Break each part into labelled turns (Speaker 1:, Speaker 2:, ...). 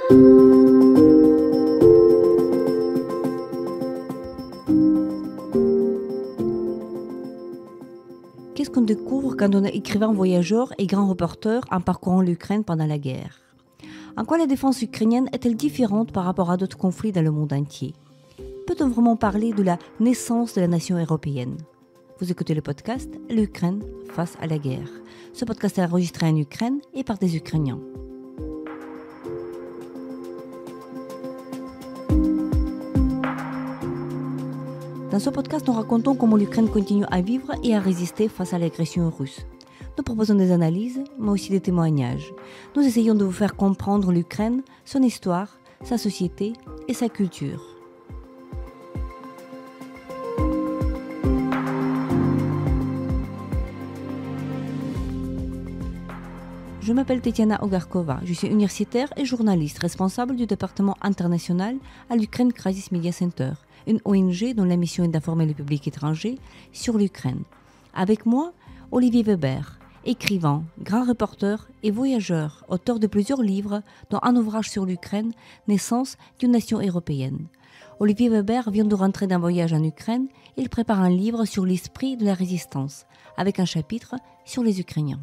Speaker 1: Qu'est-ce qu'on découvre quand on est écrivain, voyageur et grand reporter en parcourant l'Ukraine pendant la guerre? En quoi la défense ukrainienne est-elle différente par rapport à d'autres conflits dans le monde entier? Peut-on vraiment parler de la naissance de la nation européenne? Vous écoutez le podcast « L'Ukraine face à la guerre ». Ce podcast est enregistré en Ukraine et par des Ukrainiens. Dans ce podcast, nous racontons comment l'Ukraine continue à vivre et à résister face à l'agression russe. Nous proposons des analyses, mais aussi des témoignages. Nous essayons de vous faire comprendre l'Ukraine, son histoire, sa société et sa culture. Je m'appelle Tetiana Ogarkova, je suis universitaire et journaliste responsable du département international à l'Ukraine Crisis Media Center, une ONG dont la mission est d'informer le public étranger sur l'Ukraine. Avec moi, Olivier Weber, écrivain, grand reporter et voyageur, auteur de plusieurs livres, dont un ouvrage sur l'Ukraine, Naissance d'une nation européenne. Olivier Weber vient de rentrer d'un voyage en Ukraine. Il prépare un livre sur l'esprit de la résistance, avec un chapitre sur les Ukrainiens.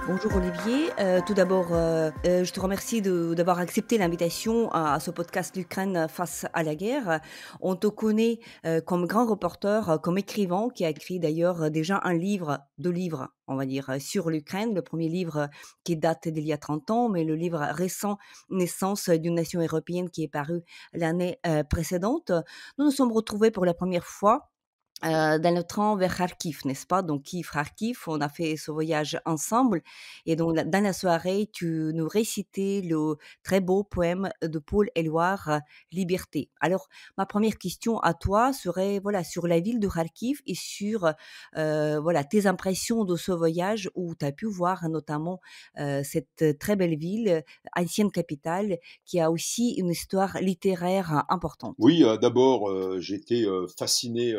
Speaker 1: Bonjour Olivier, tout d'abord je te remercie d'avoir accepté l'invitation à ce podcast L'Ukraine face à la guerre. On te connaît comme grand reporter, comme écrivain qui a écrit d'ailleurs déjà deux livres on va dire, sur l'Ukraine. Le premier livre qui date d'il y a 30 ans, mais le livre récent Naissance d'une nation européenne qui est paru l'année précédente. Nous nous sommes retrouvés pour la première fois dans le train vers Kharkiv, n'est-ce pas? Donc Kiev-Kharkiv, on a fait ce voyage ensemble et donc dans la soirée, tu nous récitais le très beau poème de Paul Éluard, Liberté. Alors, ma première question à toi serait voilà, sur la ville de Kharkiv et sur voilà, tes impressions de ce voyage où tu as pu voir notamment cette très belle ville, ancienne capitale, qui a aussi une histoire littéraire importante.
Speaker 2: Oui, d'abord, j'étais fasciné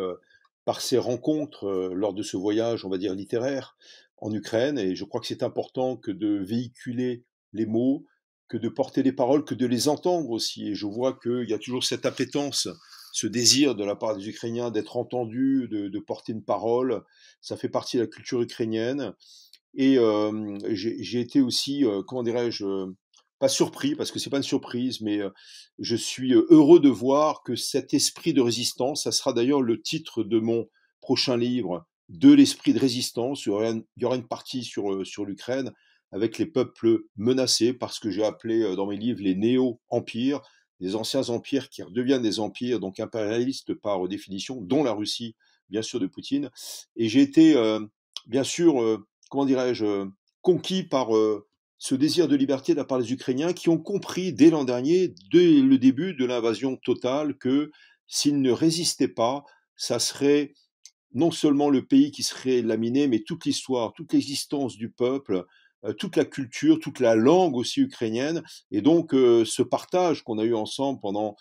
Speaker 2: par ces rencontres lors de ce voyage, on va dire littéraire, en Ukraine, et je crois que c'est important que de véhiculer les mots, que de porter les paroles, que de les entendre aussi. Et je vois qu'il y a toujours cette appétence, ce désir de la part des Ukrainiens d'être entendus, de porter une parole. Ça fait partie de la culture ukrainienne. Et j'ai été aussi, comment dirais-je, pas surpris, parce que c'est pas une surprise, mais je suis heureux de voir que cet esprit de résistance, ça sera d'ailleurs le titre de mon prochain livre, De l'esprit de résistance. Il y aura une partie sur l'Ukraine, avec les peuples menacés, parce que j'ai appelé dans mes livres les néo-empires, des anciens empires qui redeviennent des empires, donc impérialistes par définition, dont la Russie, bien sûr, de Poutine. Et j'ai été, bien sûr, comment dirais-je, conquis par ce désir de liberté de la part des Ukrainiens qui ont compris dès l'an dernier, dès le début de l'invasion totale, que s'ils ne résistaient pas, ça serait non seulement le pays qui serait laminé, mais toute l'histoire, toute l'existence du peuple, toute la culture, toute la langue aussi ukrainienne. Et donc ce partage qu'on a eu ensemble pendant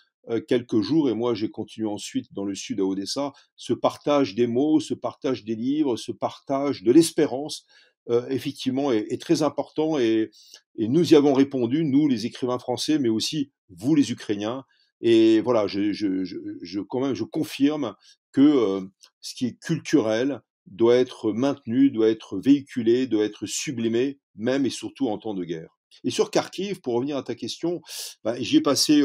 Speaker 2: quelques jours, et moi j'ai continué ensuite dans le sud à Odessa, ce partage des mots, ce partage des livres, ce partage de l'espérance, effectivement est très important, et nous y avons répondu, nous les écrivains français, mais aussi vous les Ukrainiens. Et voilà, quand même, je confirme que ce qui est culturel doit être maintenu, doit être véhiculé, doit être sublimé, même et surtout en temps de guerre. Et sur Kharkiv, pour revenir à ta question, bah, j'y ai passé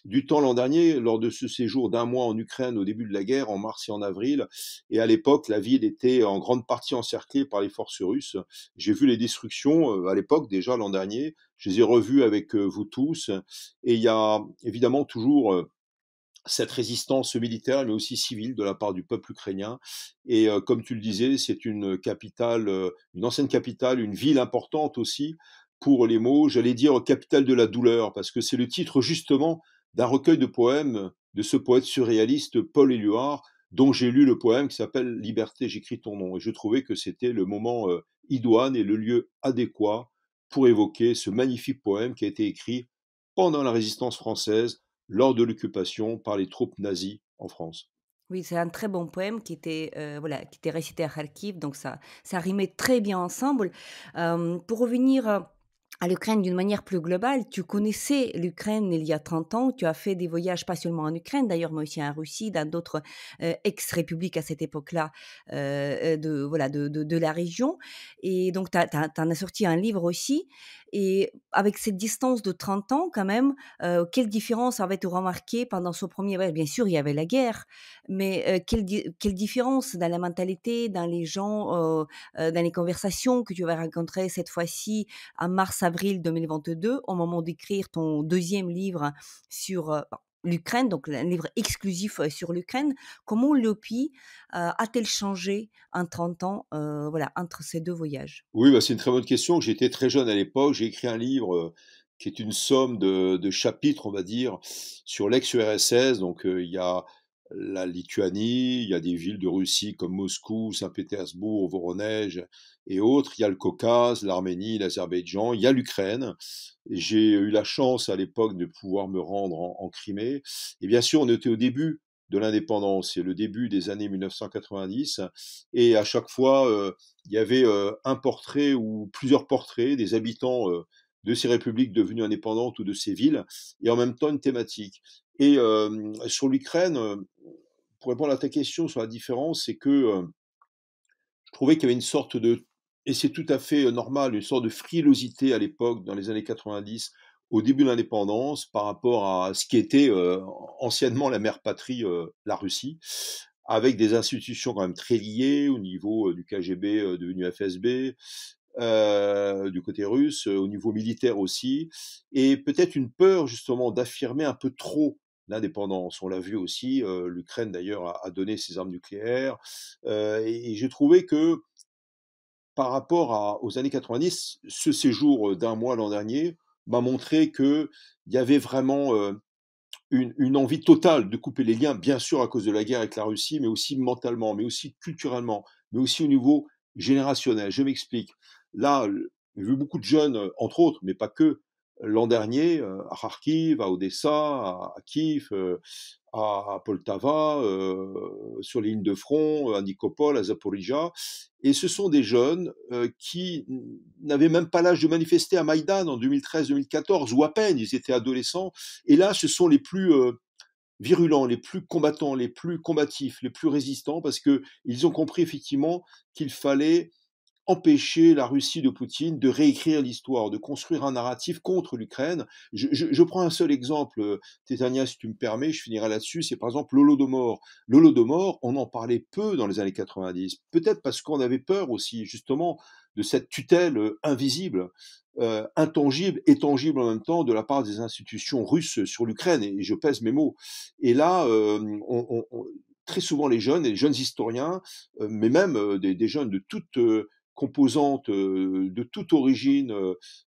Speaker 2: du temps l'an dernier, lors de ce séjour d'un mois en Ukraine au début de la guerre, en mars et en avril. Et à l'époque, la ville était en grande partie encerclée par les forces russes. J'ai vu les destructions à l'époque, déjà l'an dernier. Je les ai revues avec vous tous. Et il y a évidemment toujours cette résistance militaire, mais aussi civile de la part du peuple ukrainien. Et comme tu le disais, c'est une capitale, une ancienne capitale, une ville importante aussi pour les mots, j'allais dire capitale de la douleur, parce que c'est le titre justement d'un recueil de poèmes de ce poète surréaliste Paul Éluard, dont j'ai lu le poème qui s'appelle Liberté, j'écris ton nom. Et je trouvais que c'était le moment idoine et le lieu adéquat pour évoquer ce magnifique poème qui a été écrit pendant la résistance française, lors de l'occupation par les troupes nazies en France.
Speaker 1: Oui, c'est un très bon poème qui était, voilà, qui était récité à Kharkiv, donc ça rimait très bien ensemble. Pour revenir, à l'Ukraine d'une manière plus globale, tu connaissais l'Ukraine il y a 30 ans, tu as fait des voyages pas seulement en Ukraine d'ailleurs, mais aussi en Russie, dans d'autres, ex-républiques à cette époque-là, de voilà, de la région et donc tu en as sorti un livre aussi et avec cette distance de 30 ans quand même, quelle différence avais-tu remarqué pendant ce premier voyage? Bien sûr, il y avait la guerre, mais quelle différence dans la mentalité, dans les gens, dans les conversations que tu vas rencontrer cette fois-ci en mars-avril 2022, au moment d'écrire ton deuxième livre sur, l'Ukraine, donc un livre exclusif, sur l'Ukraine. Comment l'OPI, a-t-elle changé en 30 ans, voilà, entre ces 2 voyages?
Speaker 2: Oui, bah, c'est une très bonne question. J'étais très jeune à l'époque. J'ai écrit un livre qui est une somme de chapitres, on va dire, sur l'ex-URSS. Donc, il y a la Lituanie, il y a des villes de Russie comme Moscou, Saint-Pétersbourg, Voronège et autres. Il y a le Caucase, l'Arménie, l'Azerbaïdjan, il y a l'Ukraine. Et j'ai eu la chance à l'époque de pouvoir me rendre en Crimée. Et bien sûr, on était au début de l'indépendance, c'est le début des années 1990. Et à chaque fois, il y avait un portrait ou plusieurs portraits des habitants de ces républiques devenues indépendantes ou de ces villes, et en même temps une thématique. Et sur l'Ukraine, pour répondre à ta question sur la différence, c'est que je trouvais qu'il y avait une sorte de, et c'est tout à fait normal, une sorte de frilosité à l'époque, dans les années 90, au début de l'indépendance, par rapport à ce qui était anciennement la mère patrie, la Russie, avec des institutions quand même très liées au niveau du KGB devenu FSB, du côté russe, au niveau militaire aussi, et peut-être une peur justement d'affirmer un peu trop l'indépendance. On l'a vu aussi, l'Ukraine d'ailleurs a donné ses armes nucléaires, et j'ai trouvé que par rapport aux années 90, ce séjour d'un mois l'an dernier m'a montré qu'il y avait vraiment une envie totale de couper les liens, bien sûr à cause de la guerre avec la Russie, mais aussi mentalement, mais aussi culturellement, mais aussi au niveau générationnel. Je m'explique. Là, j'ai vu beaucoup de jeunes, entre autres, mais pas que, l'an dernier, à Kharkiv, à Odessa, à Kiev, à Poltava, sur les lignes de front, à Nikopol, à Zaporizhia. Et ce sont des jeunes qui n'avaient même pas l'âge de manifester à Maïdan en 2013-2014, ou à peine, ils étaient adolescents. Et là, ce sont les plus virulents, les plus combattants, les plus combatifs, les plus résistants, parce qu'ils ont compris effectivement qu'il fallait empêcher la Russie de Poutine de réécrire l'histoire, de construire un narratif contre l'Ukraine. Je prends un seul exemple, Tétania, si tu me permets, je finirai là-dessus, c'est par exemple l'Holodomor. L'Holodomor, on en parlait peu dans les années 90, peut-être parce qu'on avait peur aussi, justement, de cette tutelle invisible, intangible et tangible en même temps, de la part des institutions russes sur l'Ukraine, et je pèse mes mots. Et là, très souvent les jeunes historiens, mais même des jeunes de toute composantes de toute origine,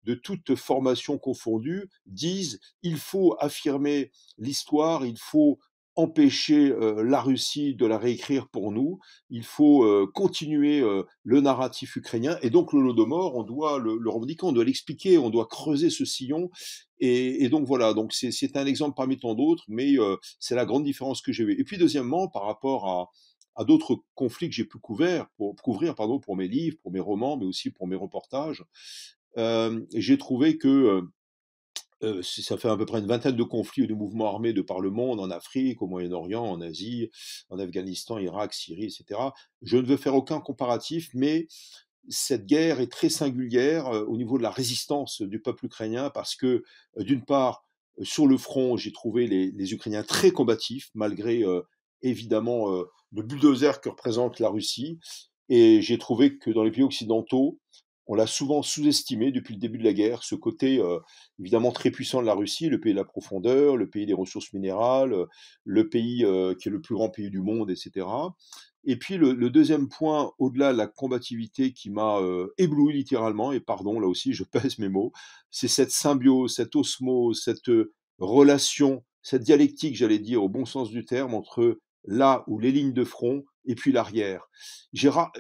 Speaker 2: de toute formation confondue, disent: «Il faut affirmer l'histoire, il faut empêcher, la Russie de la réécrire pour nous, il faut, continuer, le narratif ukrainien», et donc l'Holodomor, on doit le revendiquer, on doit l'expliquer, on doit creuser ce sillon, et donc voilà, donc c'est un exemple parmi tant d'autres, mais c'est la grande différence que j'ai vue. Et puis deuxièmement, par rapport à d'autres conflits que j'ai pu couvrir pardon, pour mes livres, pour mes romans, mais aussi pour mes reportages. J'ai trouvé que ça fait à peu près une vingtaine de conflits ou de mouvements armés de par le monde, en Afrique, au Moyen-Orient, en Asie, en Afghanistan, Irak, Syrie, etc. Je ne veux faire aucun comparatif, mais cette guerre est très singulière au niveau de la résistance du peuple ukrainien, parce que, d'une part, sur le front, j'ai trouvé les Ukrainiens très combatifs, malgré évidemment le bulldozer que représente la Russie. Et j'ai trouvé que dans les pays occidentaux, on l'a souvent sous-estimé depuis le début de la guerre, ce côté évidemment très puissant de la Russie, le pays de la profondeur, le pays des ressources minérales, le pays qui est le plus grand pays du monde, etc. Et puis le deuxième point, au-delà de la combativité qui m'a ébloui littéralement, et pardon, là aussi je pèse mes mots, c'est cette symbiose, cette osmose, cette relation, cette dialectique, j'allais dire, au bon sens du terme, entre là où les lignes de front et puis l'arrière. J'ai, ra-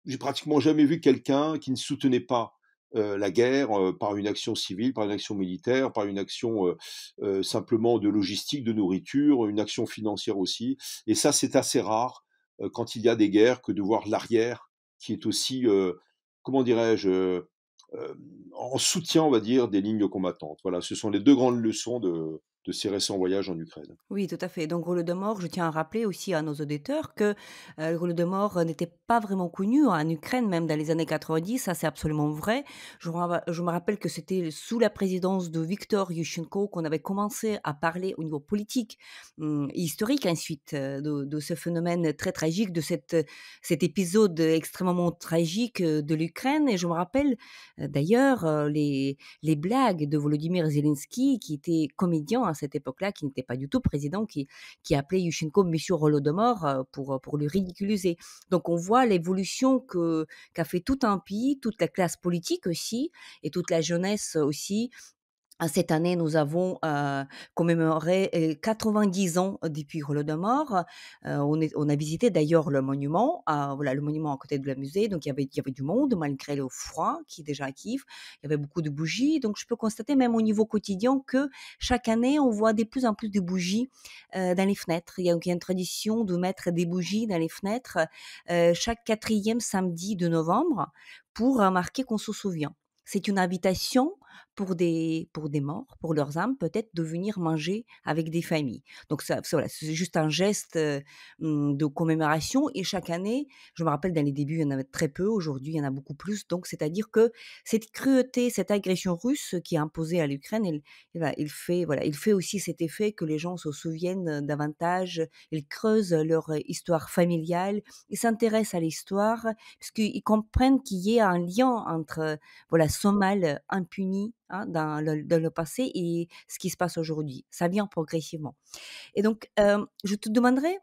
Speaker 2: j'ai pratiquement jamais vu quelqu'un qui ne soutenait pas la guerre par une action civile, par une action militaire, par une action simplement de logistique, de nourriture, une action financière aussi. Et ça, c'est assez rare quand il y a des guerres que de voir l'arrière qui est aussi, comment dirais-je, en soutien, on va dire, des lignes combattantes. Voilà, ce sont les 2 grandes leçons de ces récents voyages en Ukraine.
Speaker 1: Oui, tout à fait. Donc Holodomor, je tiens à rappeler aussi à nos auditeurs que le Holodomor n'était pas vraiment connu en Ukraine, même dans les années 90, ça c'est absolument vrai. Je me rappelle que c'était sous la présidence de Viktor Yushchenko qu'on avait commencé à parler au niveau politique, historique ensuite, de ce phénomène très tragique, cet épisode extrêmement tragique de l'Ukraine. Et je me rappelle d'ailleurs les blagues de Volodymyr Zelensky, qui était comédien à cette époque-là, qui n'était pas du tout président, qui appelait Yushchenko Monsieur Holodomor pour le ridiculiser. Donc on voit l'évolution qu'a fait tout un pays, toute la classe politique aussi, et toute la jeunesse aussi. Cette année, nous avons commémoré 90 ans depuis Holodomor. On a visité d'ailleurs le monument, voilà, le monument à côté de la musée. Donc il y avait du monde malgré le froid qui est déjà à Kiev. Il y avait beaucoup de bougies. Donc je peux constater même au niveau quotidien que chaque année, on voit de plus en plus de bougies dans les fenêtres. Il y a une tradition de mettre des bougies dans les fenêtres chaque quatrième samedi de novembre pour marquer qu'on se souvient. C'est une invitation pour des morts, pour leurs âmes, peut-être de venir manger avec des familles. Donc voilà, c'est juste un geste de commémoration. Et chaque année, je me rappelle dans les débuts, il y en avait très peu. Aujourd'hui, il y en a beaucoup plus. Donc, c'est-à-dire que cette cruauté, cette agression russe qui est imposée à l'Ukraine, il fait aussi cet effet que les gens se souviennent davantage. Ils creusent leur histoire familiale. Ils s'intéressent à l'histoire puisqu'ils comprennent qu'il y a un lien entre voilà, ce mal impuni, hein, dans le passé et ce qui se passe aujourd'hui. Ça vient progressivement. Et donc, je te demanderais,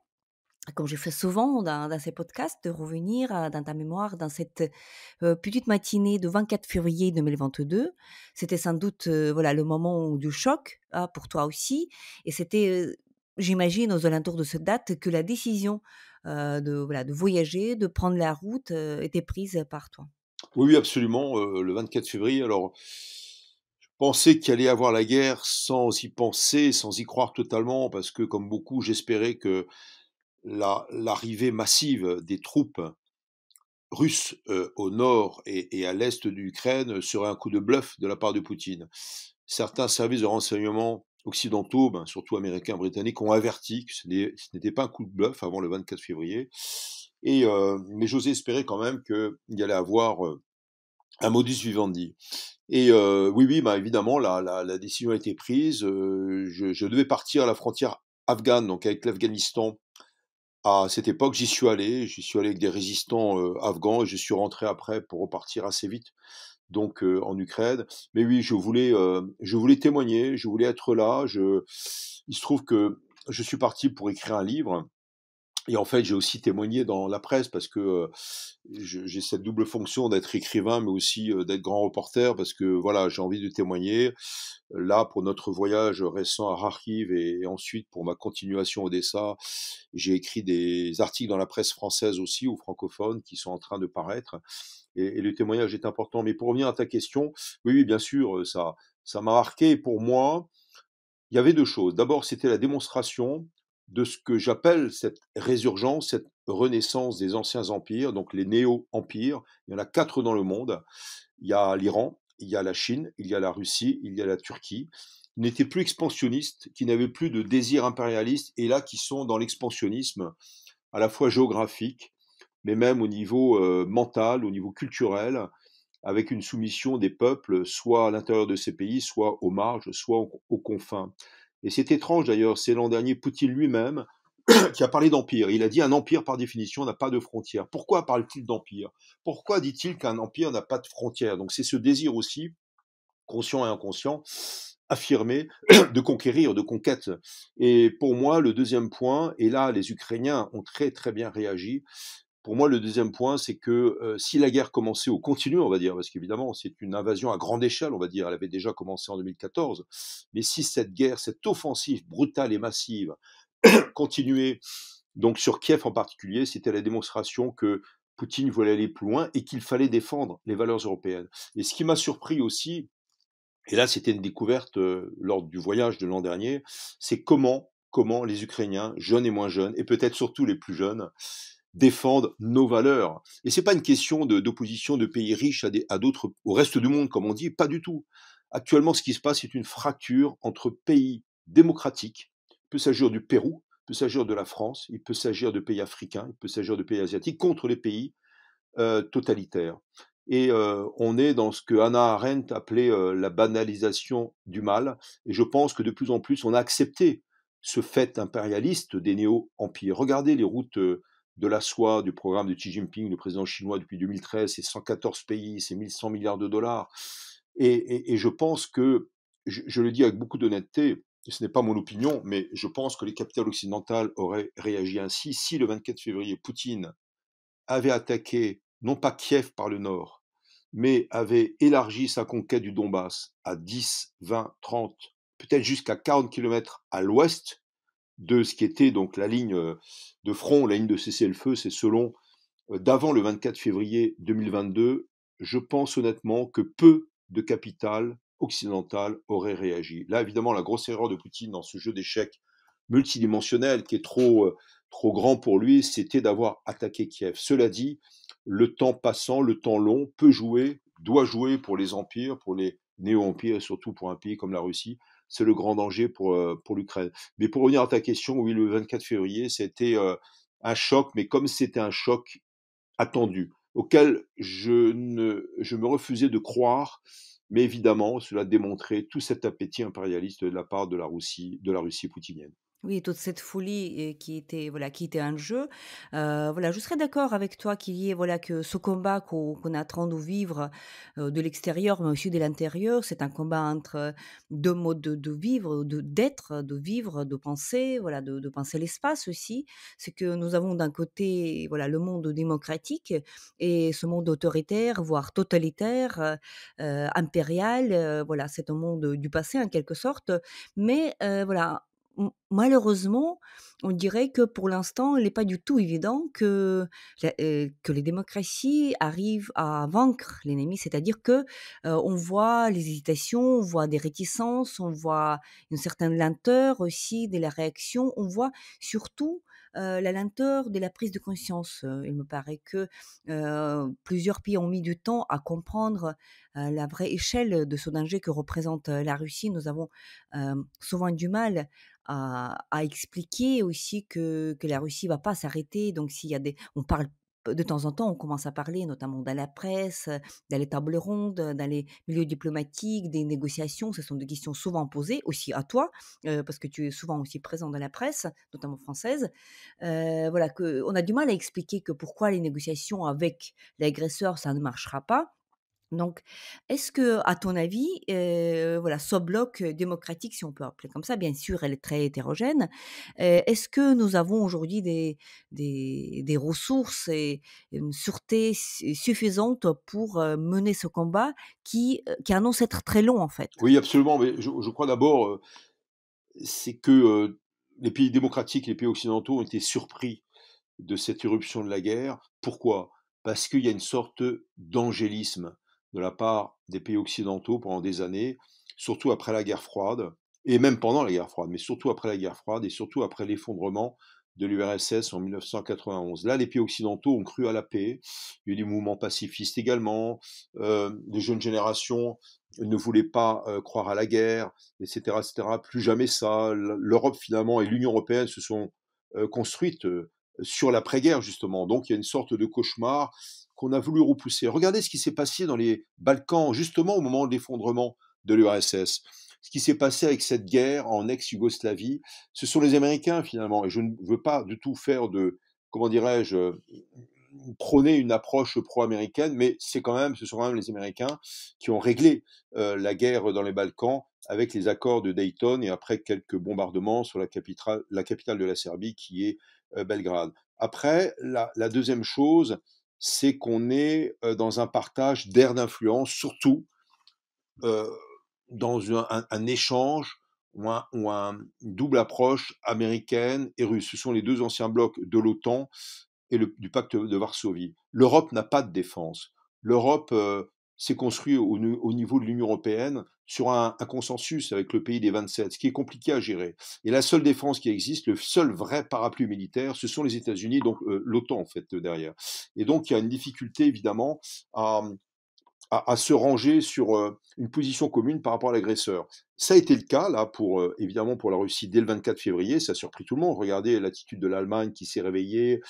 Speaker 1: comme je fais souvent dans ces podcasts, de revenir dans ta mémoire, dans cette petite matinée de 24 février 2022. C'était sans doute voilà, le moment du choc pour toi aussi. Et c'était, j'imagine, aux alentours de cette date, que la décision voilà, de voyager, de prendre la route, était prise par toi.
Speaker 2: Oui, oui, absolument, le 24 février, alors, je pensais qu'il allait y avoir la guerre sans y penser, sans y croire totalement, parce que comme beaucoup, j'espérais que l'arrivée massive des troupes russes, au nord et à l'est de l'Ukraine serait un coup de bluff de la part de Poutine. Certains services de renseignement occidentaux, ben, surtout américains, britanniques, ont averti que ce n'était pas un coup de bluff avant le 24 février. Mais j'osais espérer quand même qu'il y allait avoir un modus vivendi. Oui, oui, bah, évidemment, la décision a été prise. Je devais partir à la frontière afghane, donc avec l'Afghanistan. À cette époque, j'y suis allé avec des résistants afghans et je suis rentré après pour repartir assez vite, donc en Ukraine. Mais oui, je voulais témoigner, je voulais être là. Il se trouve que je suis parti pour écrire un livre et en fait, j'ai aussi témoigné dans la presse parce que j'ai cette double fonction d'être écrivain, mais aussi d'être grand reporter parce que voilà, j'ai envie de témoigner. Là, pour notre voyage récent à Kharkiv et ensuite pour ma continuation à Odessa, j'ai écrit des articles dans la presse française aussi ou francophone qui sont en train de paraître. Et le témoignage est important. Mais pour revenir à ta question, oui, oui, bien sûr, ça m'a marqué. Pour moi, il y avait 2 choses. D'abord, c'était la démonstration de ce que j'appelle cette résurgence, cette renaissance des anciens empires, donc les néo-empires. Il y en a 4 dans le monde. Il y a l'Iran, il y a la Chine, il y a la Russie, il y a la Turquie. Ils n'étaient plus expansionnistes, qui n'avaient plus de désir impérialiste, et là qui sont dans l'expansionnisme à la fois géographique, mais même au niveau mental, au niveau culturel, avec une soumission des peuples, soit à l'intérieur de ces pays, soit aux marges, soit aux confins. Et c'est étrange d'ailleurs, c'est l'an dernier Poutine lui-même qui a parlé d'empire. Il a dit un empire par définition n'a pas de frontières. Pourquoi parle-t-il d'empire? Pourquoi dit-il qu'un empire n'a pas de frontières? Donc c'est ce désir aussi, conscient et inconscient, affirmé, de conquérir, de conquête. Et pour moi, le deuxième point, et là les Ukrainiens ont très très bien réagi, pour moi, le deuxième point, c'est que si la guerre commençait ou continue, on va dire, parce qu'évidemment, c'est une invasion à grande échelle, on va dire, elle avait déjà commencé en 2014, mais si cette guerre, cette offensive brutale et massive continuait, donc sur Kiev en particulier, c'était la démonstration que Poutine voulait aller plus loin et qu'il fallait défendre les valeurs européennes. Et ce qui m'a surpris aussi, et là c'était une découverte lors du voyage de l'an dernier, c'est comment les Ukrainiens, jeunes et moins jeunes, et peut-être surtout les plus jeunes, défendent nos valeurs. Et c'est pas une question d'opposition de pays riches à d'autres, au reste du monde, comme on dit, pas du tout. Actuellement, ce qui se passe, c'est une fracture entre pays démocratiques. Il peut s'agir du Pérou, il peut s'agir de la France, il peut s'agir de pays africains, il peut s'agir de pays asiatiques, contre les pays totalitaires. Et on est dans ce que Hannah Arendt appelait la banalisation du mal. Et je pense que de plus en plus, on a accepté ce fait impérialiste des néo-empires. Regardez les routes de la soie du programme de Xi Jinping, le président chinois depuis 2013, c'est 114 pays, c'est 1100 milliards de dollars. Et je pense que, je le dis avec beaucoup d'honnêteté, et ce n'est pas mon opinion, mais je pense que les capitales occidentales auraient réagi ainsi si le 24 février, Poutine avait attaqué non pas Kiev par le nord, mais avait élargi sa conquête du Donbass à 10, 20, 30, peut-être jusqu'à 40 kilomètres à l'ouest de ce qui était donc la ligne de front, la ligne de cessez-le-feu, c'est selon d'avant le 24 février 2022, je pense honnêtement que peu de capitales occidentales auraient réagi. Là, évidemment, la grosse erreur de Poutine dans ce jeu d'échecs multidimensionnel qui est trop grand pour lui, c'était d'avoir attaqué Kiev. Cela dit, le temps passant, le temps long peut jouer, doit jouer pour les empires, pour les néo-empires et surtout pour un pays comme la Russie. C'est le grand danger pour l'Ukraine. Mais pour revenir à ta question, oui, le 24 février, c'était un choc, mais comme c'était un choc attendu, auquel je me refusais de croire, mais évidemment, cela démontrait tout cet appétit impérialiste de la part de la Russie poutinienne.
Speaker 1: Oui, toute cette folie qui était voilà, qui était en jeu. Voilà, je serais d'accord avec toi qu'il y ait voilà que ce combat qu'on est en train de vivre, de l'extérieur, mais aussi de l'intérieur, c'est un combat entre, 2 modes de vivre, d'être, de vivre, de penser, voilà, de penser l'espace aussi. C'est que nous avons d'un côté, voilà, le monde démocratique et ce monde autoritaire, voire totalitaire, impérial, voilà, c'est un monde du passé en quelque sorte. Mais, voilà, malheureusement, on dirait que pour l'instant, il n'est pas du tout évident que les démocraties arrivent à vaincre l'ennemi. C'est-à-dire que, on voit les hésitations, on voit des réticences, on voit une certaine lenteur aussi de la réaction. On voit surtout, la lenteur de la prise de conscience. Il me paraît que, plusieurs pays ont mis du temps à comprendre, la vraie échelle de ce danger que représente, la Russie. Nous avons, souvent du mal à expliquer aussi que la Russie va pas s'arrêter. Donc s'il y a des on parle de temps en temps, on commence à parler, notamment dans la presse, dans les tables rondes, dans les milieux diplomatiques, des négociations. Ce sont des questions souvent posées, aussi à toi, parce que tu es souvent aussi présent dans la presse, notamment française. Voilà, qu'on a du mal à expliquer que pourquoi les négociations avec l'agresseur, ça ne marchera pas. Donc, est-ce que, à ton avis, voilà, ce bloc, démocratique, si on peut appeler comme ça, bien sûr, elle est très hétérogène. Est-ce que nous avons aujourd'hui des ressources et une sûreté suffisante pour, mener ce combat qui annonce être très long, en fait?
Speaker 2: Oui, absolument, mais je crois d'abord, c'est que les pays démocratiques, les pays occidentaux ont été surpris de cette éruption de la guerre. Pourquoi? Parce qu'il y a une sorte d'angélisme de la part des pays occidentaux pendant des années, surtout après la guerre froide, et même pendant la guerre froide, mais surtout après la guerre froide et surtout après l'effondrement de l'URSS en 1991. Là, les pays occidentaux ont cru à la paix. Il y a eu des mouvements pacifistes également. Les jeunes générations ne voulaient pas croire à la guerre, etc., etc. Plus jamais ça. L'Europe finalement et l'Union européenne se sont construites sur l'après-guerre, justement. Donc, il y a une sorte de cauchemar qu'on a voulu repousser. Regardez ce qui s'est passé dans les Balkans, justement au moment de l'effondrement de l'URSS. Ce qui s'est passé avec cette guerre en ex-Yougoslavie, ce sont les Américains, finalement. Et je ne veux pas du tout faire de, comment dirais-je, prôner une approche pro-américaine, mais ce sont quand même les Américains qui ont réglé la guerre dans les Balkans avec les accords de Dayton et après quelques bombardements sur la capitale de la Serbie qui est Belgrade. Après, la deuxième chose, c'est qu'on est dans un partage d'aires d'influence, surtout euh, dans un échange ou une double approche américaine et russe. Ce sont les deux anciens blocs de l'OTAN et du pacte de Varsovie. L'Europe n'a pas de défense. L'Europe s'est construite au niveau de l'Union européenne sur un consensus avec le pays des 27, ce qui est compliqué à gérer. Et la seule défense qui existe, le seul vrai parapluie militaire, ce sont les États-Unis, donc l'OTAN en fait derrière. Et donc il y a une difficulté évidemment à, à se ranger sur une position commune par rapport à l'agresseur. Ça a été le cas, là, évidemment, pour la Russie dès le 24 février. Ça a surpris tout le monde. Regardez l'attitude de l'Allemagne qui s'est réveillée,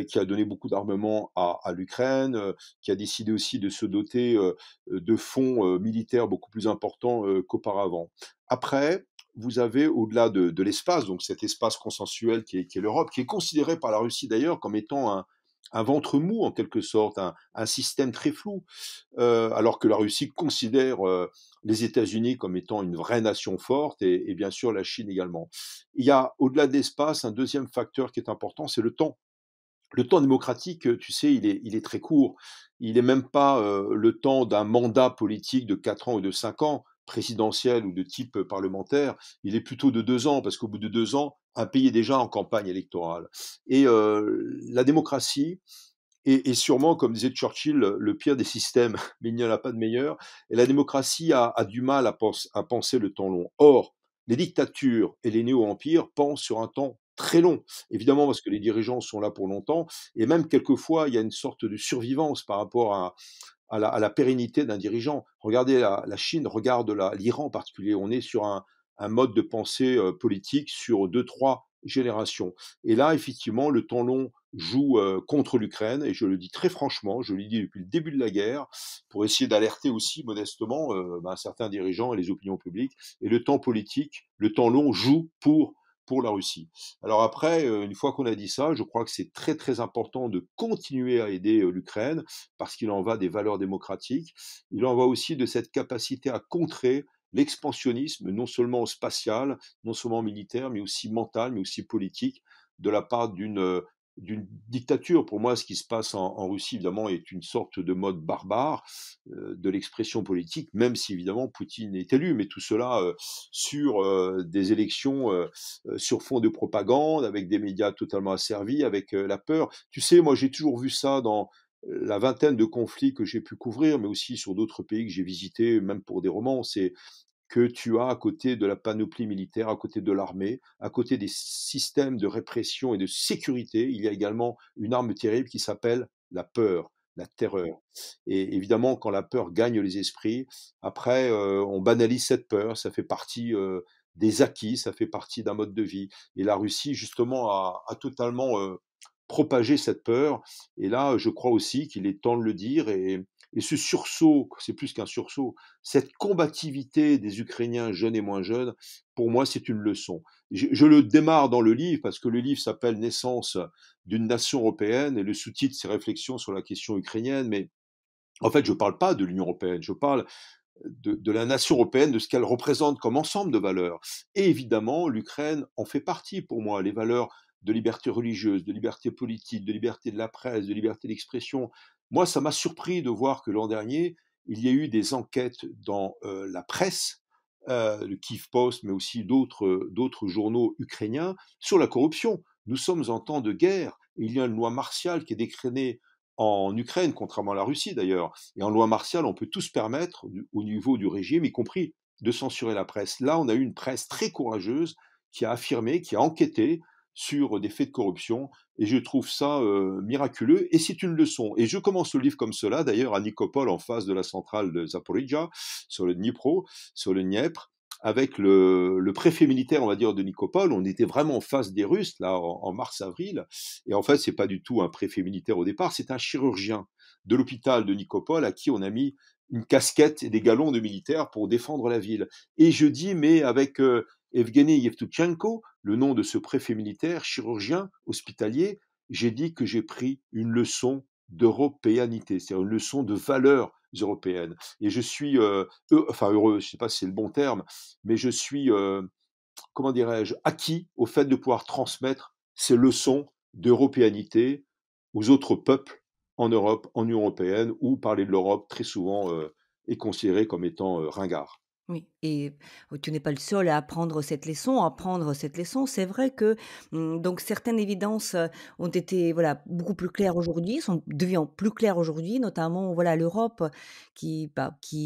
Speaker 2: qui a donné beaucoup d'armement à l'Ukraine, qui a décidé aussi de se doter de fonds militaires beaucoup plus importants qu'auparavant. Après, vous avez, au-delà de l'espace, donc cet espace consensuel qui est l'Europe, qui est considéré par la Russie d'ailleurs comme étant un ventre mou en quelque sorte, un système très flou, alors que la Russie considère les États-Unis comme étant une vraie nation forte et bien sûr la Chine également. Il y a au-delà de l'espace un deuxième facteur qui est important, c'est le temps. Le temps démocratique, tu sais, il est très court. Il n'est même pas le temps d'un mandat politique de 4 ans ou de 5 ans, présidentiel ou de type parlementaire. Il est plutôt de 2 ans, parce qu'au bout de 2 ans, un pays est déjà en campagne électorale. Et la démocratie, et sûrement, comme disait Churchill, le pire des systèmes, mais il n'y en a pas de meilleur. Et la démocratie a du mal à penser le temps long. Or, les dictatures et les néo-empires pensent sur un temps très long. Évidemment, parce que les dirigeants sont là pour longtemps, et même quelquefois, il y a une sorte de survivance par rapport à la pérennité d'un dirigeant. Regardez la Chine, regarde l'Iran en particulier. On est sur un mode de pensée politique sur deux, trois générations. Et là, effectivement, le temps long joue contre l'Ukraine, et je le dis très franchement, je le dis depuis le début de la guerre, pour essayer d'alerter aussi modestement certains dirigeants et les opinions publiques. Et le temps politique, le temps long joue pour la Russie. Alors après, une fois qu'on a dit ça, je crois que c'est très très important de continuer à aider l'Ukraine, parce qu'il en va des valeurs démocratiques. Il en va aussi de cette capacité à contrer l'expansionnisme, non seulement spatial, non seulement militaire, mais aussi mental, mais aussi politique, de la part d'une dictature. Pour moi, ce qui se passe en Russie, évidemment, est une sorte de mode barbare de l'expression politique, même si, évidemment, Poutine est élu, mais tout cela sur des élections sur fond de propagande, avec des médias totalement asservis, avec la peur. Tu sais, moi, j'ai toujours vu ça dans la vingtaine de conflits que j'ai pu couvrir, mais aussi sur d'autres pays que j'ai visités, même pour des romans. C'est que tu as à côté de la panoplie militaire, à côté de l'armée, à côté des systèmes de répression et de sécurité, il y a également une arme terrible qui s'appelle la peur, la terreur. Et évidemment, quand la peur gagne les esprits, après, on banalise cette peur, ça fait partie des acquis, ça fait partie d'un mode de vie. Et la Russie, justement, a totalement propagé cette peur. Et là, je crois aussi qu'il est temps de le dire. Et ce sursaut, c'est plus qu'un sursaut, cette combativité des Ukrainiens jeunes et moins jeunes, pour moi, c'est une leçon. Je le démarre dans le livre parce que le livre s'appelle Naissance d'une nation européenne et le sous-titre, c'est Réflexions sur la question ukrainienne. Mais en fait, je ne parle pas de l'Union européenne, je parle de la nation européenne, de ce qu'elle représente comme ensemble de valeurs. Et évidemment, l'Ukraine en fait partie pour moi, les valeurs de liberté religieuse, de liberté politique, de liberté de la presse, de liberté d'expression. Moi, ça m'a surpris de voir que l'an dernier, il y a eu des enquêtes dans la presse, le Kiev Post, mais aussi d'autres journaux ukrainiens, sur la corruption. Nous sommes en temps de guerre. Et il y a une loi martiale qui est décrénée en Ukraine, contrairement à la Russie d'ailleurs. Et en loi martiale, on peut tout se permettre au niveau du régime, y compris de censurer la presse. Là, on a eu une presse très courageuse qui a affirmé, qui a enquêté sur des faits de corruption, et je trouve ça miraculeux, et c'est une leçon. Et je commence le livre comme cela, d'ailleurs, à Nikopol, en face de la centrale de Zaporizhzhia, sur le Dnipro, sur le Dniepr, avec le préfet militaire, on va dire, de Nikopol. On était vraiment en face des Russes, là, en mars-avril, et en fait, c'est pas du tout un préfet militaire au départ, c'est un chirurgien de l'hôpital de Nikopol à qui on a mis une casquette et des galons de militaire pour défendre la ville. Et je dis, mais avec Evgeny Yevtuchenko, le nom de ce préfet militaire, chirurgien, hospitalier, j'ai dit que j'ai pris une leçon d'européanité, c'est-à-dire une leçon de valeurs européennes. Et je suis, heureux, je ne sais pas si c'est le bon terme, mais je suis, comment dirais-je, acquis au fait de pouvoir transmettre ces leçons d'européanité aux autres peuples en Europe, en Union européenne, où parler de l'Europe, très souvent, est considéré comme étant ringard.
Speaker 1: Oui. Et tu n'es pas le seul à apprendre cette leçon, à apprendre cette leçon. C'est vrai que, donc certaines évidences, ont été, voilà, beaucoup plus claires aujourd'hui, sont deviennent plus claires aujourd'hui, notamment, voilà, l'Europe qui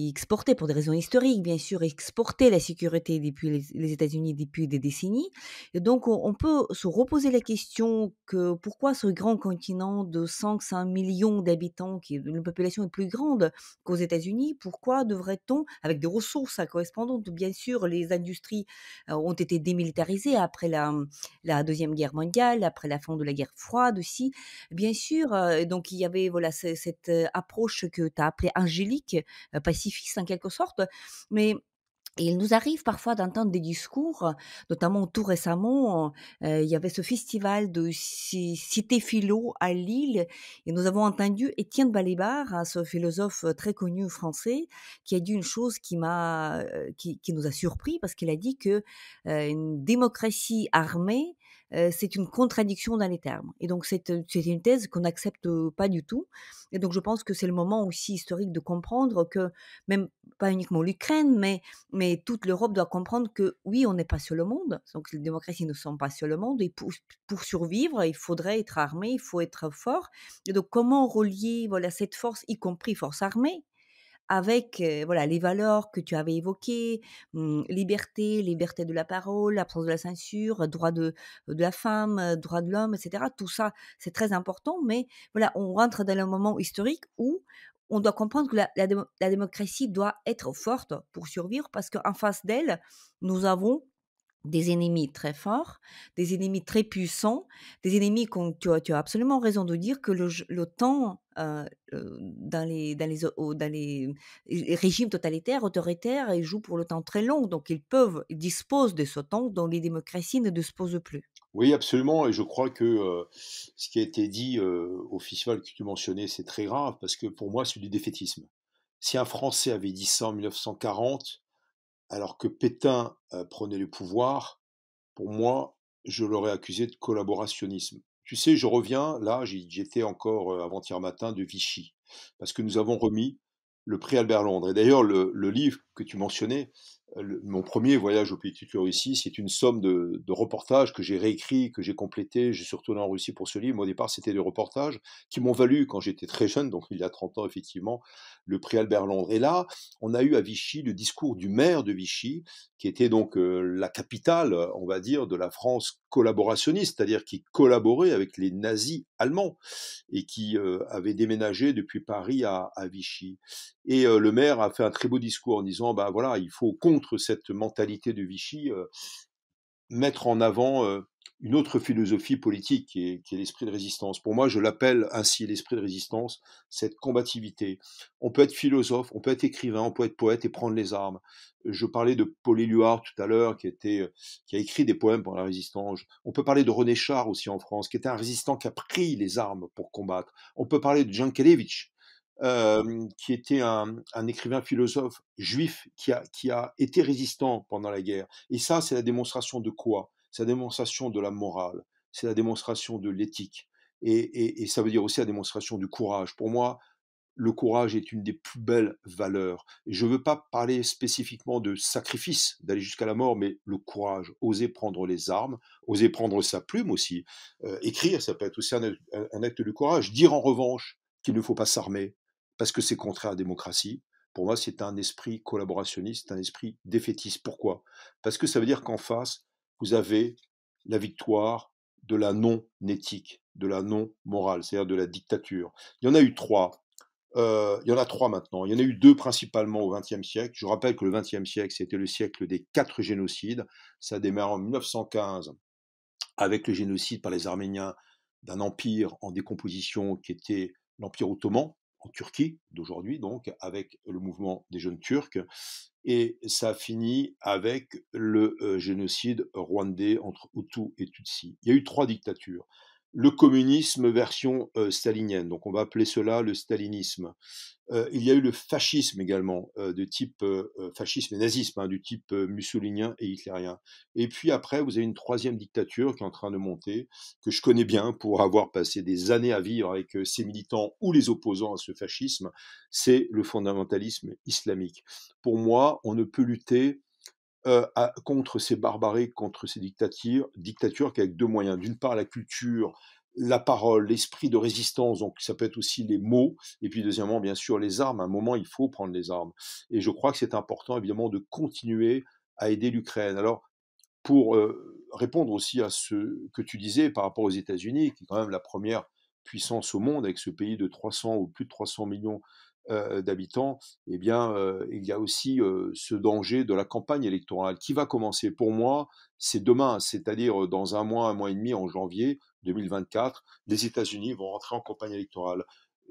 Speaker 1: exportait pour des raisons historiques, bien sûr, exportait la sécurité depuis les États-Unis depuis des décennies. Et donc on peut se reposer la question que pourquoi ce grand continent de 105 millions d'habitants, qui est une population est plus grande qu'aux États-Unis, pourquoi devrait-on, avec des ressources correspondantes, bien sûr, les industries ont été démilitarisées après la Deuxième Guerre mondiale, après la fin de la guerre froide aussi, bien sûr. Donc il y avait voilà cette approche que tu as appelée angélique, pacifiste en quelque sorte, mais et il nous arrive parfois d'entendre des discours, notamment tout récemment, il y avait ce festival de Cité Philo à Lille et nous avons entendu Étienne Balibar, hein, ce philosophe très connu français, qui a dit une chose qui nous a surpris parce qu'il a dit que, une démocratie armée, c'est une contradiction dans les termes et donc c'est une thèse qu'on n'accepte, pas du tout et donc je pense que c'est le moment aussi historique de comprendre que même pas uniquement l'Ukraine, mais toute l'Europe doit comprendre que oui, on n'est pas seul au monde, donc les démocraties ne sont pas seul au monde et pour survivre, il faudrait être armé, il faut être fort et donc comment relier, voilà, cette force, y compris force armée, avec, voilà, les valeurs que tu avais évoquées, liberté de la parole, l'absence de la censure, droit de la femme, droit de l'homme et cetera. Tout ça, c'est très important, mais voilà, on rentre dans un moment historique où on doit comprendre que la démocratie doit être forte pour survivre parce qu'en face d'elle, nous avons des ennemis très forts, des ennemis très puissants, des ennemis qu'on tu as absolument raison de dire que le temps, dans les régimes totalitaires, autoritaires, ils jouent pour le temps très long, donc ils disposent de ce temps dont les démocraties ne disposent plus.
Speaker 2: Oui, absolument, et je crois que ce qui a été dit au festival que tu mentionnais, c'est très grave, parce que pour moi, c'est du défaitisme. Si un Français avait dit ça en 1940, alors que Pétain prenait le pouvoir, pour moi, je l'aurais accusé de collaborationnisme. Tu sais, je reviens, là, j'étais encore avant-hier matin de Vichy, parce que nous avons remis le prix Albert Londres. Et d'ailleurs, le livre que tu mentionnais, mon premier voyage au Pays de Russie, c'est une somme de reportages que j'ai réécrits, que j'ai complétés. Je suis retourné en Russie pour ce livre. Mais au départ, c'était des reportages qui m'ont valu, quand j'étais très jeune, donc il y a 30 ans, effectivement, le prix Albert Londres. Et là, on a eu à Vichy le discours du maire de Vichy, qui était donc la capitale, on va dire, de la France collaborationniste, c'est-à-dire qui collaborait avec les nazis allemands et qui avait déménagé depuis Paris à Vichy. Et le maire a fait un très beau discours en disant, bah voilà, il faut contre cette mentalité de Vichy mettre en avant une autre philosophie politique qui est l'esprit de résistance. Pour moi, je l'appelle ainsi l'esprit de résistance, cette combativité. On peut être philosophe, on peut être écrivain, on peut être poète et prendre les armes. Je parlais de Paul Éluard tout à l'heure, qui a écrit des poèmes pour la résistance. On peut parler de René Char aussi en France, qui était un résistant qui a pris les armes pour combattre. On peut parler de Jankélévitch, qui était un écrivain philosophe juif qui a été résistant pendant la guerre. Et ça, c'est la démonstration de quoi? C'est la démonstration de la morale, c'est la démonstration de l'éthique. Et ça veut dire aussi la démonstration du courage. Pour moi, le courage est une des plus belles valeurs. Et je ne veux pas parler spécifiquement de sacrifice, d'aller jusqu'à la mort, mais le courage, oser prendre les armes, oser prendre sa plume aussi. Écrire, ça peut être aussi un acte de courage. Dire en revanche qu'il ne faut pas s'armer, parce que c'est contraire à la démocratie. Pour moi, c'est un esprit collaborationniste, un esprit défaitiste. Pourquoi? Parce que ça veut dire qu'en face, vous avez la victoire de la non-éthique, de la non-morale, c'est-à-dire de la dictature. Il y en a eu trois. Il y en a trois maintenant. Il y en a eu deux principalement au XXe siècle. Je rappelle que le XXe siècle, c'était le siècle des quatre génocides. Ça démarre en 1915 avec le génocide par les Arméniens d'un empire en décomposition qui était l'Empire ottoman en Turquie d'aujourd'hui, donc avec le mouvement des jeunes Turcs. Et ça a fini avec le génocide rwandais entre Hutus et Tutsis. Il y a eu trois dictatures. le communisme version stalinienne. Donc on va appeler cela le stalinisme. Il y a eu le fascisme également, de type fascisme et nazisme, hein, du type mussolinien et hitlérien. Et puis après, vous avez une troisième dictature qui est en train de monter, que je connais bien pour avoir passé des années à vivre avec ces militants ou les opposants à ce fascisme, c'est le fondamentalisme islamique. Pour moi, on ne peut lutter contre ces barbaries, contre ces dictatures qu'avec deux moyens. D'une part, la culture, la parole, l'esprit de résistance, donc ça peut être aussi les mots, et puis deuxièmement, bien sûr, les armes. À un moment, il faut prendre les armes. Et je crois que c'est important, évidemment, de continuer à aider l'Ukraine. Alors, pour répondre aussi à ce que tu disais par rapport aux États-Unis, qui est quand même la première puissance au monde, avec ce pays de 300 ou plus de 300 millions d'habitants, eh bien, il y a aussi ce danger de la campagne électorale qui va commencer. Pour moi, c'est demain, c'est-à-dire dans un mois et demi, en janvier 2024, les États-Unis vont rentrer en campagne électorale.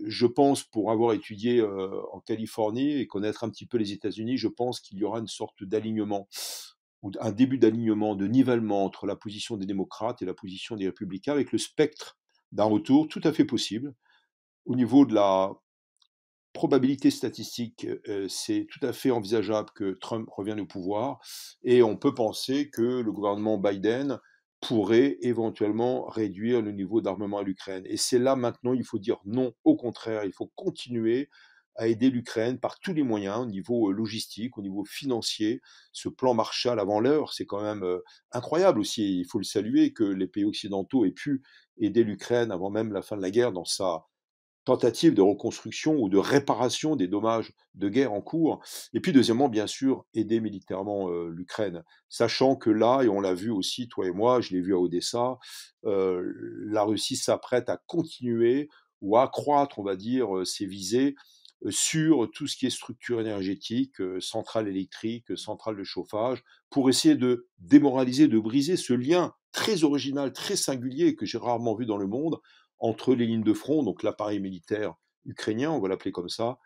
Speaker 2: Je pense, pour avoir étudié en Californie et connaître un petit peu les États-Unis, je pense qu'il y aura une sorte d'alignement ou un début d'alignement, de nivellement entre la position des démocrates et la position des républicains, avec le spectre d'un retour tout à fait possible. Au niveau de la probabilité statistique, c'est tout à fait envisageable que Trump revienne au pouvoir, et on peut penser que le gouvernement Biden pourrait éventuellement réduire le niveau d'armement à l'Ukraine. Et c'est là maintenant, il faut dire non, au contraire, il faut continuer à aider l'Ukraine par tous les moyens, au niveau logistique, au niveau financier. Ce plan Marshall avant l'heure, c'est quand même incroyable aussi. Il faut le saluer que les pays occidentaux aient pu aider l'Ukraine avant même la fin de la guerre dans sa tentative de reconstruction ou de réparation des dommages de guerre en cours. Et puis deuxièmement, bien sûr, aider militairement l'Ukraine, sachant que là, et on l'a vu aussi, toi et moi, je l'ai vu à Odessa, la Russie s'apprête à continuer ou à accroître, on va dire, ses visées sur tout ce qui est structure énergétique, centrale électrique, centrale de chauffage, pour essayer de démoraliser, de briser ce lien très original, très singulier, que j'ai rarement vu dans le monde, entre les lignes de front, donc l'appareil militaire ukrainien, on va l'appeler comme ça,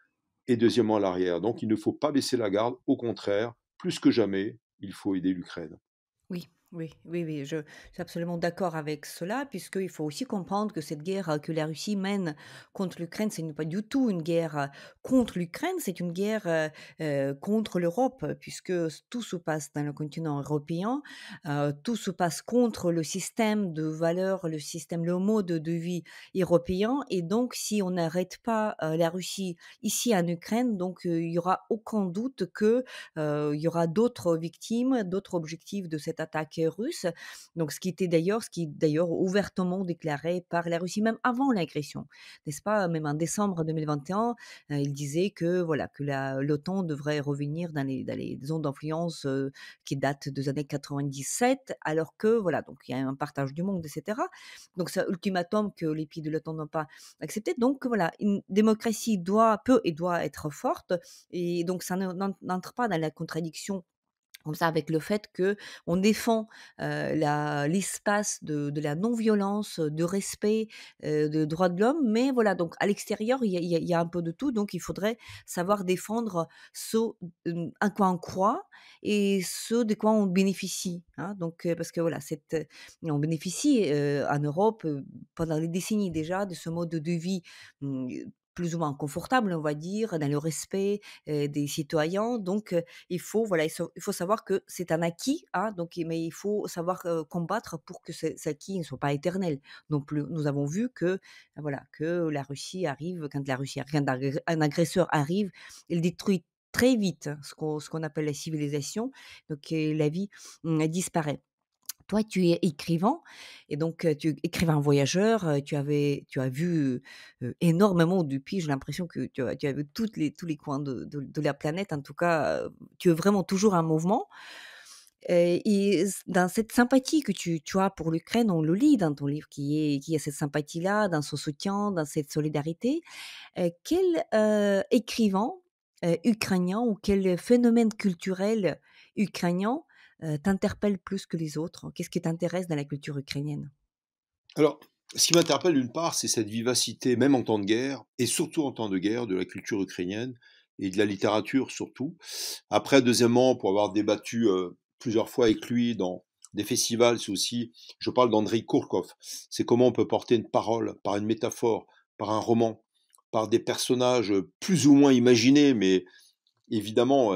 Speaker 2: et deuxièmement l'arrière. Donc il ne faut pas baisser la garde, au contraire, plus que jamais, il faut aider l'Ukraine.
Speaker 1: Oui, oui, oui, oui, je suis absolument d'accord avec cela, puisqu'il faut aussi comprendre que cette guerre que la Russie mène contre l'Ukraine, ce n'est pas du tout une guerre contre l'Ukraine, c'est une guerre contre l'Europe, puisque tout se passe dans le continent européen, tout se passe contre le système de valeurs, le système, le mode de vie européen, et donc si on n'arrête pas la Russie ici en Ukraine, donc il y aura aucun doute que il y aura d'autres victimes, d'autres objectifs de cette attaque russe. Donc, ce qui est d'ailleurs ouvertement déclaré par la Russie, même avant l'agression, n'est-ce pas? Même en décembre 2021, il disait que voilà que l'OTAN devrait revenir dans les zones d'influence qui datent des années 97, alors que voilà donc il y a un partage du monde, etc. Donc, c'est un ultimatum que les pays de l'OTAN n'ont pas accepté. Donc voilà, une démocratie peut et doit être forte, et donc ça n'entre pas dans la contradiction comme ça avec le fait que on défend l'espace de la non-violence, de respect, de droits de l'homme, mais voilà, donc à l'extérieur, il y a un peu de tout, donc il faudrait savoir défendre ce à quoi on croit et ce de quoi on bénéficie, hein. Donc parce que voilà, on bénéficie en Europe pendant des décennies déjà de ce mode de vie, mmh, plus ou moins confortable, on va dire, dans le respect des citoyens. Donc il faut voilà, il faut savoir que c'est un acquis, hein, donc mais il faut savoir, combattre pour que ces acquis ne soient pas éternels non plus. Nous avons vu que, voilà, que la Russie arrive quand un agresseur arrive, il détruit très vite ce qu'on appelle la civilisation, donc la vie, disparaît. Toi, tu es écrivain et donc tu es écrivain voyageur, tu as vu, énormément depuis, j'ai l'impression que tu as vu tous les coins de la planète. En tout cas, tu es vraiment toujours en mouvement, et dans cette sympathie que tu as pour l'Ukraine, on le lit dans ton livre, qui est cette sympathie-là, dans ce soutien, dans cette solidarité. Quel, écrivain, ukrainien, ou quel phénomène culturel ukrainien, t'interpelle plus que les autres? Qu'est-ce qui t'intéresse dans la culture ukrainienne?
Speaker 2: Alors, ce qui m'interpelle d'une part, c'est cette vivacité, même en temps de guerre, et surtout en temps de guerre, de la culture ukrainienne et de la littérature surtout. Après, deuxièmement, pour avoir débattu plusieurs fois avec lui dans des festivals, c'est aussi, je parle d'Andrei Kourkov, c'est comment on peut porter une parole par une métaphore, par un roman, par des personnages plus ou moins imaginés, mais évidemment,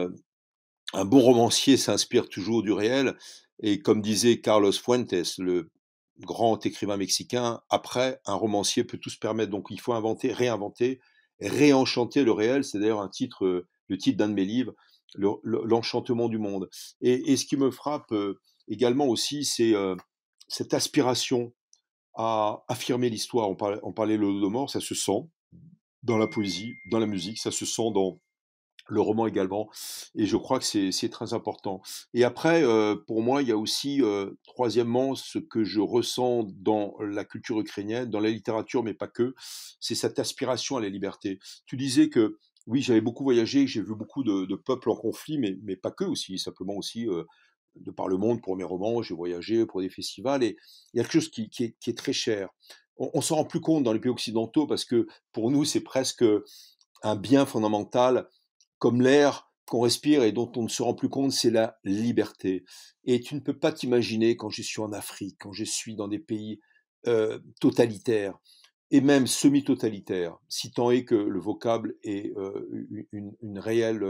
Speaker 2: un bon romancier s'inspire toujours du réel. Et comme disait Carlos Fuentes, le grand écrivain mexicain, après, un romancier peut tout se permettre. Donc il faut inventer, réinventer, réenchanter le réel. C'est d'ailleurs le titre d'un de mes livres, L'enchantement du monde. Et ce qui me frappe également aussi, c'est cette aspiration à affirmer l'histoire. On parlait de l'Holodomor, ça se sent dans la poésie, dans la musique, ça se sent dans le roman également, et je crois que c'est très important. Et après, pour moi, il y a aussi, troisièmement, ce que je ressens dans la culture ukrainienne, dans la littérature, mais pas que, c'est cette aspiration à la liberté. Tu disais que oui, j'avais beaucoup voyagé, j'ai vu beaucoup de peuples en conflit, mais pas que aussi, simplement aussi, de par le monde pour mes romans, j'ai voyagé pour des festivals, et il y a quelque chose qui est très cher. On s'en rend plus compte dans les pays occidentaux parce que pour nous, c'est presque un bien fondamental comme l'air qu'on respire et dont on ne se rend plus compte, c'est la liberté. Et tu ne peux pas t'imaginer quand je suis en Afrique, quand je suis dans des pays totalitaires et même semi-totalitaires, si tant est que le vocable ait une réelle,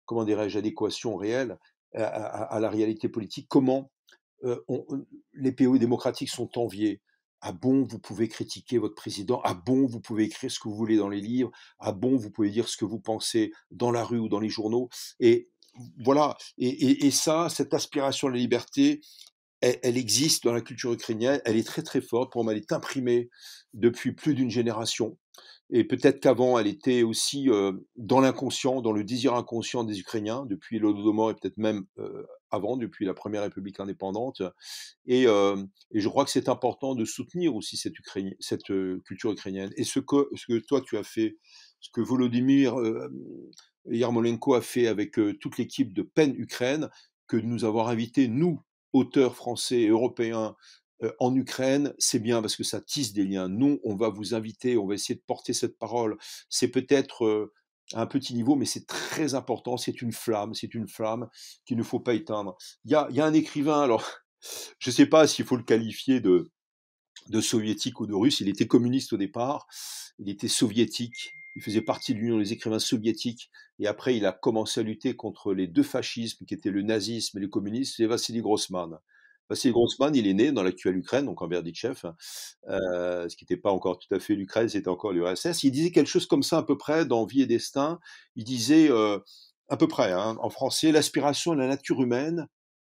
Speaker 2: comment dirais-je, adéquation réelle à la réalité politique, comment les pays démocratiques sont enviés. Ah bon, vous pouvez critiquer votre président. Ah bon, vous pouvez écrire ce que vous voulez dans les livres. Ah bon, vous pouvez dire ce que vous pensez dans la rue ou dans les journaux. Et voilà. Et ça, cette aspiration à la liberté, elle existe dans la culture ukrainienne. Elle est très très forte. Pour moi, elle est imprimée depuis plus d'une génération. Et peut-être qu'avant, elle était aussi dans l'inconscient, dans le désir inconscient des Ukrainiens, depuis l'Holodomor et peut-être même avant, depuis la Première République indépendante. Et je crois que c'est important de soutenir aussi cette culture ukrainienne. Et ce que toi tu as fait, ce que Volodymyr Yarmolenko a fait avec toute l'équipe de PEN Ukraine, que de nous avoir invités, nous, auteurs français et européens, en Ukraine, c'est bien parce que ça tisse des liens. Nous, on va vous inviter, on va essayer de porter cette parole. C'est peut-être à un petit niveau, mais c'est très important. C'est une flamme qu'il ne faut pas éteindre. Il y a un écrivain, alors je ne sais pas s'il faut le qualifier de soviétique ou de russe. Il était communiste au départ, il était soviétique, il faisait partie de l'Union des écrivains soviétiques, et après il a commencé à lutter contre les deux fascismes qui étaient le nazisme et le communisme. C'est Vassili Grossman. Vassili Grossman, il est né dans l'actuelle Ukraine, donc en Berdichev, ce qui n'était pas encore tout à fait l'Ukraine, c'était encore l'URSS. Il disait quelque chose comme ça à peu près dans Vie et Destin. Il disait à peu près, hein, en français, l'aspiration à la nature humaine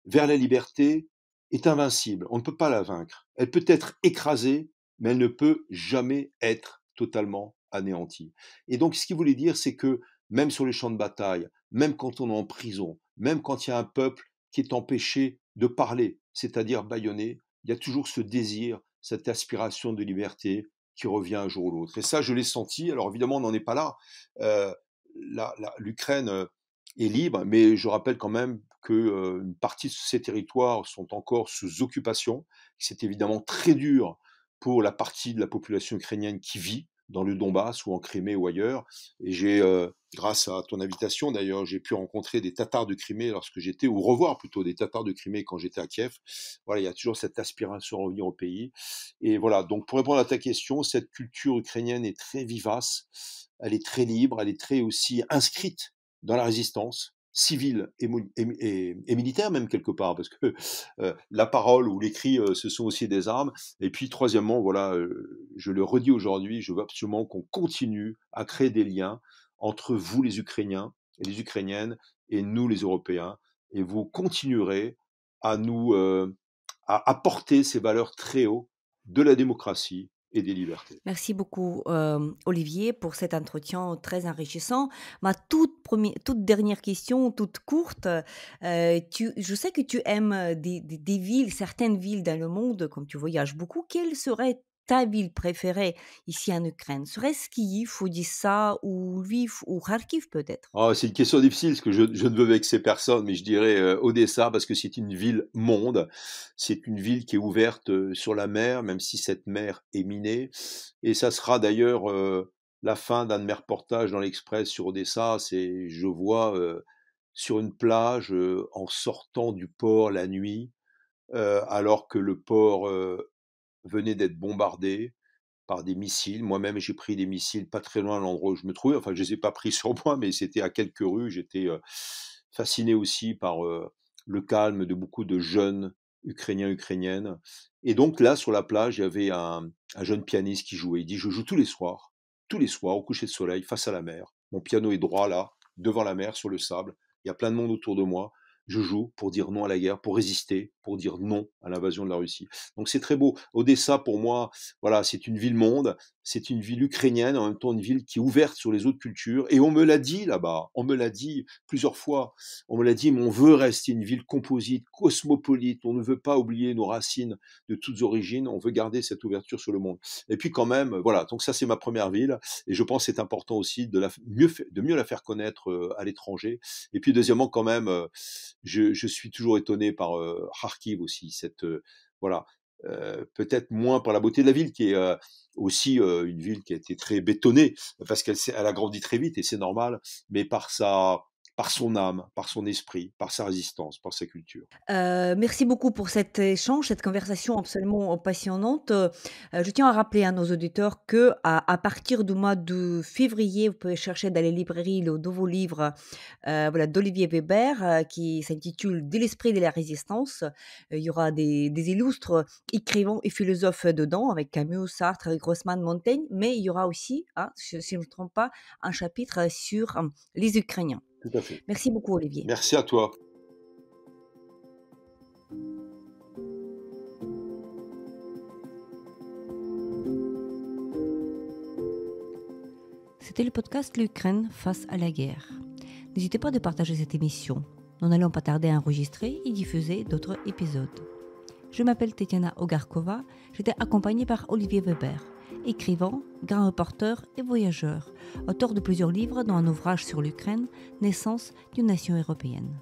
Speaker 2: vers la liberté est invincible. On ne peut pas la vaincre. Elle peut être écrasée, mais elle ne peut jamais être totalement anéantie. Et donc, ce qu'il voulait dire, c'est que même sur les champs de bataille, même quand on est en prison, même quand il y a un peuple qui est empêché de parler, c'est-à-dire bâillonné, il y a toujours ce désir, cette aspiration de liberté qui revient un jour ou l'autre. Et ça, je l'ai senti. Alors évidemment, on n'en est pas là. Euh, L'Ukraine est libre, mais je rappelle quand même que une partie de ces territoires sont encore sous occupation. C'est évidemment très dur pour la partie de la population ukrainienne qui vit dans le Donbass ou en Crimée ou ailleurs. Et grâce à ton invitation d'ailleurs, j'ai pu rencontrer des Tatars de Crimée lorsque j'étais, ou revoir plutôt des Tatars de Crimée quand j'étais à Kiev. Voilà, il y a toujours cette aspiration à revenir au pays. Et voilà, donc pour répondre à ta question, cette culture ukrainienne est très vivace, elle est très libre, elle est très aussi inscrite dans la résistance civile et militaire même quelque part, parce que la parole ou l'écrit, ce sont aussi des armes. Et puis troisièmement, voilà, je le redis aujourd'hui, je veux absolument qu'on continue à créer des liens entre vous les Ukrainiens et les Ukrainiennes et nous les Européens, et vous continuerez à nous à apporter ces valeurs très haut de la démocratie et des libertés.
Speaker 1: Merci beaucoup, Olivier, pour cet entretien très enrichissant. Ma toute dernière question, toute courte, je sais que tu aimes des villes, certaines villes dans le monde, comme tu voyages beaucoup. Quelle serait ta ville préférée ici en Ukraine? Serait-ce Kiev, Odessa ou Lviv ou Kharkiv peut-être?
Speaker 2: Ah, c'est une question difficile parce que je ne veux vexer personne, mais je dirais Odessa parce que c'est une ville monde. C'est une ville qui est ouverte sur la mer, même si cette mer est minée. Et ça sera d'ailleurs la fin d'un de mes reportages dans l'Express sur Odessa. Je vois sur une plage, en sortant du port la nuit, alors que le port, venait d'être bombardé par des missiles. Moi-même, j'ai pris des missiles pas très loin de l'endroit où je me trouvais. Enfin, je les ai pas pris sur moi, mais c'était à quelques rues. J'étais, fasciné aussi par, le calme de beaucoup de jeunes Ukrainiens, Ukrainiennes et donc là, sur la plage, il y avait un jeune pianiste qui jouait. Il dit: «Je joue tous les soirs au coucher de soleil face à la mer. Mon piano est droit là, devant la mer, sur le sable. Il y a plein de monde autour de moi. Je joue pour dire non à la guerre, pour résister, pour dire non à l'invasion de la Russie». Donc c'est très beau. Odessa, pour moi, voilà, c'est une ville-monde, c'est une ville ukrainienne, en même temps une ville qui est ouverte sur les autres cultures. Et on me l'a dit là-bas, on me l'a dit plusieurs fois, on me l'a dit, mais on veut rester une ville composite, cosmopolite, on ne veut pas oublier nos racines de toutes origines, on veut garder cette ouverture sur le monde. Et puis quand même, voilà, donc ça c'est ma première ville, et je pense que c'est important aussi de mieux la faire connaître à l'étranger. Et puis deuxièmement, quand même, je suis toujours étonné par Kharkiv aussi, voilà, peut-être moins par la beauté de la ville, qui est aussi une ville qui a été très bétonnée, parce elle a grandi très vite, et c'est normal, mais par son âme, par son esprit, par sa résistance, par sa culture.
Speaker 1: Merci beaucoup pour cet échange, cette conversation absolument passionnante. Je tiens à rappeler à nos auditeurs qu'à partir du mois de février, vous pouvez chercher dans les librairies le nouveau livre, voilà, d'Olivier Weber, qui s'intitule «De l'esprit de la résistance». Il y aura des illustres écrivains et philosophes dedans, avec Camus, Sartre, Grossman, Montaigne, mais il y aura aussi, si je ne me trompe pas, un chapitre sur, les Ukrainiens.
Speaker 2: Tout à fait.
Speaker 1: Merci beaucoup Olivier.
Speaker 2: Merci à toi.
Speaker 1: C'était le podcast L'Ukraine face à la guerre. N'hésitez pas de partager cette émission. Nous n'allons pas tarder à enregistrer et diffuser d'autres épisodes. Je m'appelle Tetiana Ogarkova, j'étais accompagnée par Olivier Weber, écrivain, grand reporter et voyageur, auteur de plusieurs livres dont un ouvrage sur l'Ukraine, Naissance d'une nation européenne.